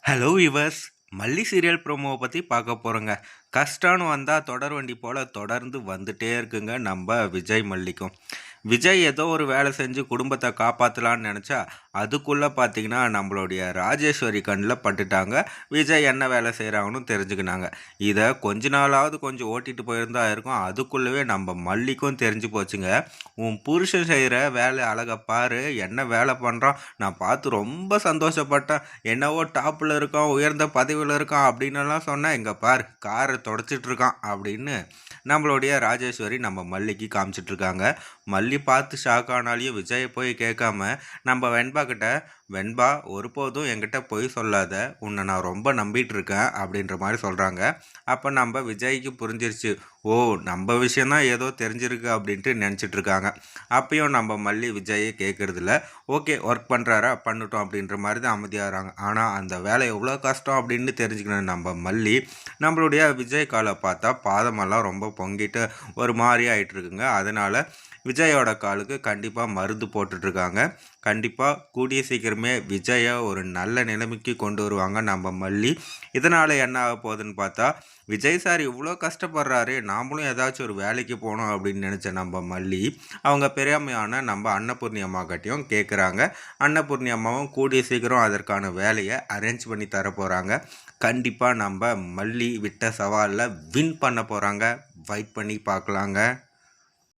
Hello viewers. மல்லி serial ப்ரோமோவை பற்றி பார்க்க போகிறோங்க. கஷ்டம்னு வந்தால் தொடர் வண்டி போல் தொடர்ந்து வந்துட்டே இருக்குங்க நம்ம விஜய் மல்லிக்கும். விஜய் ஏதோ ஒரு வேலை செஞ்சு குடும்பத்தை காப்பாற்றலான்னு நினச்சா அதுக்குள்ளே பார்த்தீங்கன்னா நம்மளுடைய ராஜேஸ்வரி கண்ணில் பட்டுட்டாங்க. விஜய் என்ன வேலை செய்கிறாங்கன்னு தெரிஞ்சுக்கினாங்க. இதை கொஞ்ச நாளாவது கொஞ்சம் ஓட்டிட்டு போயிருந்தா இருக்கும். அதுக்குள்ளவே நம்ம மல்லிக்கும் தெரிஞ்சு போச்சுங்க. உன் புருஷன் செய்கிற வேலை அழகை பாரு, என்ன வேலை பண்ணுறான், நான் பார்த்து ரொம்ப சந்தோஷப்பட்டேன். என்னவோ டாப்பில் இருக்கான், உயர்ந்த பதவியில் இருக்கான் அப்படின்னுலாம் சொன்னேன். இங்கே பார் காரை தொடச்சிட்டு இருக்கான் அப்படின்னு நம்மளுடைய ராஜேஸ்வரி நம்ம மல்லிக்கு காமிச்சிட்ருக்காங்க. மல்லி பார்த்து ஷாக் ஆனாலையும் விஜயை போய் கேட்காம நம்ம வெண்பா கிட்ட, வெண்பா ஒருபோதும் என்கிட்ட பொய் சொல்லாத, உன்னை நான் ரொம்ப நம்பிட்டு இருக்கேன் அப்படின்ற மாதிரி சொல்கிறாங்க. அப்போ நம்ம விஜய்க்கு புரிஞ்சிருச்சு, ஓ நம்ம விஷயந்தான் ஏதோ தெரிஞ்சிருக்கு அப்படின்ட்டு நினச்சிட்டு இருக்காங்க. அப்பயும் நம்ம மல்லி விஜயை கேட்குறதில்ல. ஓகே ஒர்க் பண்ணுறாரா பண்ணட்டும் அப்படின்ற மாதிரி தான் அமைதியாகிறாங்க. ஆனால் அந்த வேலை எவ்வளோ கஷ்டம் அப்படின்னு தெரிஞ்சுக்கணும் நம்ம மல்லி. நம்மளுடைய விஜய் காலை பார்த்தா பாதமெல்லாம் ரொம்ப பொங்கிட்டு ஒரு மாதிரி ஆகிட்டு இருக்குங்க. அதனால் விஜயோட காலுக்கு கண்டிப்பாக மருந்து போட்டுட்ருக்காங்க. கண்டிப்பாக கூடிய சீக்கிரமே விஜயை ஒரு நல்ல நிலைமைக்கு கொண்டு வருவாங்க நம்ம மல்லி. இதனால் என்ன ஆக போகுதுன்னு பார்த்தா, விஜய் சார் இவ்வளோ கஷ்டப்படுறாரு, நாமளும் ஏதாச்சும் ஒரு வேலைக்கு போகணும் அப்படின்னு நினச்ச நம்ம மல்லி அவங்க பெரியாமையான நம்ம அன்னபூர்ணி அம்மாக்கிட்டையும் கேட்குறாங்க. அன்னபூர்ணி அம்மாவும் கூடிய சீக்கிரம் அதற்கான வேலையை அரேஞ்ச் பண்ணி தர போகிறாங்க. கண்டிப்பாக நம்ம மல்லி விட்ட சவாலில் வின் பண்ண போகிறாங்க. வெயிட் பண்ணி பார்க்கலாங்க.